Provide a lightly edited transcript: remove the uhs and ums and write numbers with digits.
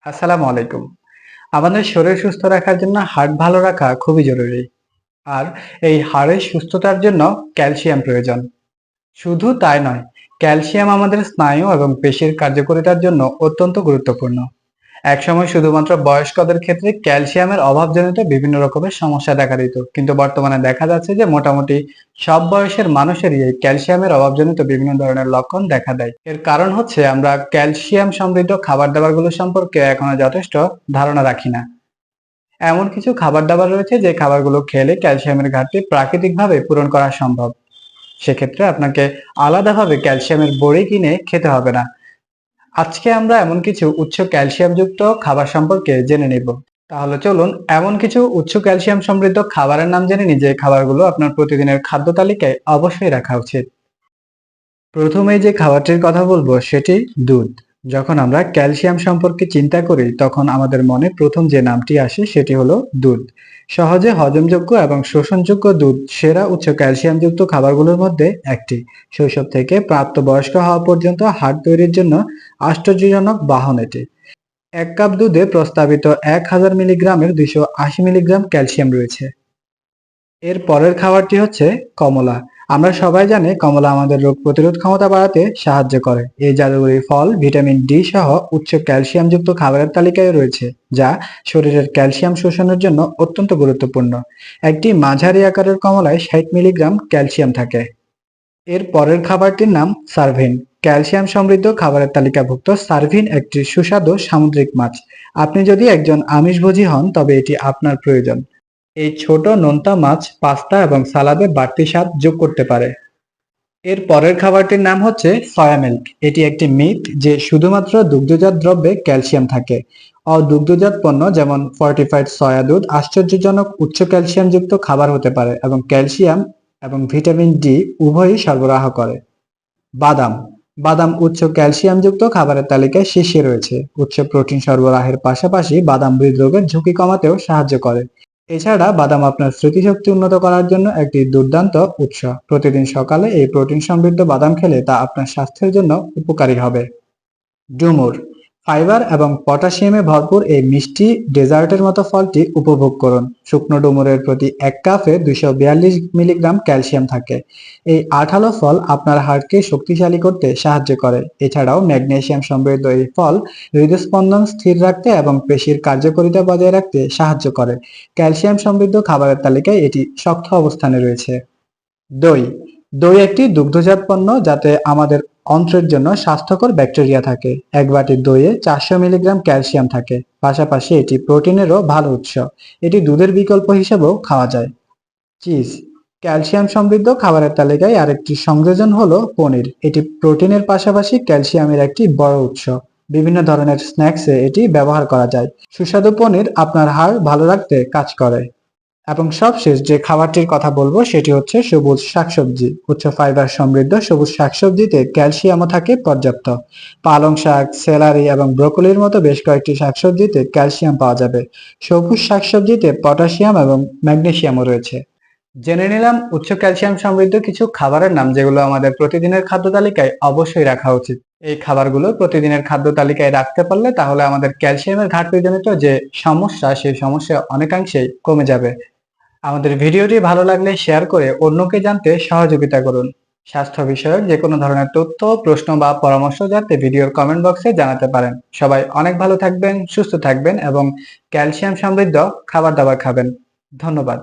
আসসালামু আলাইকুম। আমাদের শরীর সুস্থ রাখার জন্য হার্ট ভালো রাখা খুবই জরুরি। আর এই হাড়ের সুস্থতার জন্য ক্যালসিয়াম প্রয়োজন। শুধু তাই নয়, ক্যালসিয়াম আমাদের স্নায়ু এবং পেশির কার্যকারিতার জন্য অত্যন্ত গুরুত্বপূর্ণ। একসময় শুধুমাত্র বয়স্কদের ক্ষেত্রে ক্যালসিয়ামের অভাবজনিত বিভিন্ন রকমের সমস্যা দেখা দিত, কিন্তু বর্তমানে দেখা যাচ্ছে যে মোটামুটি সব বয়সের মানুষেরই এই ক্যালসিয়ামের অভাবজনিত বিভিন্ন ধরনের লক্ষণ দেখা দেয়। এর কারণ হচ্ছে আমরা ক্যালসিয়াম সমৃদ্ধ খাবার দাবারগুলো সম্পর্কে এখনো যথেষ্ট ধারণা রাখি না। এমন কিছু খাবার দাবার রয়েছে যে খাবারগুলো খেলে ক্যালসিয়ামের ঘাটতি প্রাকৃতিকভাবে পূরণ করা সম্ভব। সেক্ষেত্রে আপনাকে আলাদাভাবে ক্যালসিয়ামের বড়ি কিনে খেতে হবে না। আজকে আমরা এমন কিছু উচ্চ ক্যালসিয়াম যুক্ত খাবার সম্পর্কে জেনে নিব। তাহলে চলুন এমন কিছু উচ্চ ক্যালসিয়াম সমৃদ্ধ খাবারের নাম জেনে নিই যে খাবারগুলো আপনার প্রতিদিনের খাদ্য তালিকায় অবশ্যই রাখা উচিত। প্রথমে যে খাবারটির কথা বলবো সেটি দুধ। যখন আমরা ক্যালসিয়াম সম্পর্কে চিন্তা করি তখন আমাদের মনে প্রথম যে নামটি আসে সেটি হলো দুধ। সহজে হজমযোগ্য এবং শোষণযোগ্য দুধ সেরা উচ্চ ক্যালসিয়ামযুক্ত খাবারগুলোর মধ্যে একটি। শৈশব থেকে প্রাপ্তবয়স্ক হওয়া পর্যন্ত হাড় তৈরির জন্য আশ্চর্যজনক বাহন এটি। ১ কাপ দুধে প্রস্তাবিত ১,০০০ মিলিগ্রামের ২৮০ মিলিগ্রাম ক্যালসিয়াম রয়েছে। এর পরের খাবারটি হচ্ছে কমলা। আমরা সবাই জানি কমলা আমাদের রোগ প্রতিরোধ ক্ষমতা বাড়াতে সাহায্য করে। এই জাদুকরী ফল ভিটামিন ডি সহ উচ্চ ক্যালসিয়ামযুক্ত খাবারের তালিকায় রয়েছে, যা শরীরের ক্যালসিয়াম শোষণের জন্য অত্যন্ত গুরুত্বপূর্ণ। একটি মাঝারি আকারের কমলায় ৬০ মিলিগ্রাম ক্যালসিয়াম থাকে। এর পরের খাবারটির নাম সার্ভিন। ক্যালসিয়াম সমৃদ্ধ খাবারের তালিকাভুক্ত সার্ভিন একটি সুস্বাদু সামুদ্রিক মাছ। আপনি যদি একজন আমিষভোজী হন তবে এটি আপনার প্রয়োজন। এই ছোট নোনতা মাছ পাস্তা এবং সালাদে বাড়তি স্বাদ যোগ করতে পারে। এর পরের খাবারটির নাম হচ্ছে সয়া মিল্ক। এটি একটি মিথ যে শুধুমাত্র দুগ্ধজাত দ্রব্যে ক্যালসিয়াম থাকে। অদুগ্ধজাত পণ্য যেমন ফর্টিফাইড সয়া দুধ আশ্চর্যজনক উচ্চ ক্যালসিয়ামযুক্ত খাবার হতে পারে এবং ক্যালসিয়াম এবং ভিটামিন ডি উভয়ই সরবরাহ করে। বাদাম। বাদাম উচ্চ ক্যালসিয়ামযুক্ত খাবারের তালিকায় শীর্ষে রয়েছে। উচ্চ প্রোটিন সরবরাহের পাশাপাশি বাদাম হৃদরোগের ঝুঁকি কমাতেও সাহায্য করে। এছাড়া বাদাম আপনার স্মৃতিশক্তি উন্নত করার জন্য একটি দুর্দান্ত উৎস। প্রতিদিন সকালে এই প্রোটিন সমৃদ্ধ বাদাম খেলে তা আপনার স্বাস্থ্যের জন্য উপকারী হবে। ডুমুর। ফাইবার এবং পটাশিয়ামে ভরপুর এই মিষ্টি ডেজার্টের মতো ফলটি উপভোগ করুন। শুকনো ডুমুরের প্রতি ১ কাপে ২৪২ মিলিগ্রাম ক্যালসিয়াম থাকে। এই আঠালো ফল আপনার হাড়কে শক্তিশালী করতে সাহায্য করে। এছাড়াও ম্যাগনেসিয়াম সমৃদ্ধ এই ফল হৃদস্পন্দন স্থির রাখতে এবং পেশির কার্যকারিতা বজায় রাখতে সাহায্য করে। ক্যালসিয়াম সমৃদ্ধ খাবারের তালিকায় এটি শক্ত অবস্থানে রয়েছে। দই। দই একটি দুগ্ধজাত পণ্য যাতে আমাদের অন্ত্রের জন্য স্বাস্থ্যকর ব্যাকটেরিয়া থাকে। ১ বাটি দইয়ে ৪০০ মিলিগ্রাম ক্যালসিয়াম থাকে। পাশাপাশি এটি প্রোটিনেরও ভালো উৎস। এটি দুধের বিকল্প হিসেবেও খাওয়া যায়। চিজ। ক্যালসিয়াম সমৃদ্ধ খাবারের তালিকায় আরেকটি সংযোজন হলো পনির। এটি প্রোটিনের পাশাপাশি ক্যালসিয়ামের একটি বড় উৎস। বিভিন্ন ধরনের স্ন্যাক্সে এটি ব্যবহার করা যায়। সুস্বাদু পনির আপনার হাড় ভালো রাখতে কাজ করে। এবং সবশেষ যে খাবারটির কথা বলবো সেটি হচ্ছে সবুজ শাকসবজি। উচ্চ ফাইবার সমৃদ্ধ সবুজ শাকসবজিতে ক্যালসিয়ামও থাকে পর্যাপ্ত। পালং শাক, সেলারি এবং ব্রোকলির মতো বেশ কয়েকটি শাকসবজিতে ক্যালসিয়াম পাওয়া যাবে। সবুজ শাকসবজিতে পটাশিয়াম এবং ম্যাগনেসিয়ামও রয়েছে। জেনে নিলাম উচ্চ ক্যালসিয়াম সমৃদ্ধ কিছু খাবারের নাম যেগুলো আমাদের প্রতিদিনের খাদ্য তালিকায় অবশ্যই রাখা উচিত। এই খাবারগুলো প্রতিদিনের খাদ্য তালিকায় রাখতে পারলে তাহলে আমাদের ক্যালসিয়ামের ঘাটতিজনিত যে সমস্যা সেই সমস্যা অনেকাংশেই কমে যাবে। আমাদের ভিডিওটি ভালো লাগলে শেয়ার করে অন্যকে জানতে সহযোগিতা করুন। স্বাস্থ্য বিষয়ক যে কোনো ধরনের তথ্য, প্রশ্ন বা পরামর্শ যাতে ভিডিওর কমেন্ট বক্সে জানাতে পারেন। সবাই অনেক ভালো থাকবেন, সুস্থ থাকবেন এবং ক্যালসিয়াম সমৃদ্ধ খাবার দাবার খাবেন। ধন্যবাদ।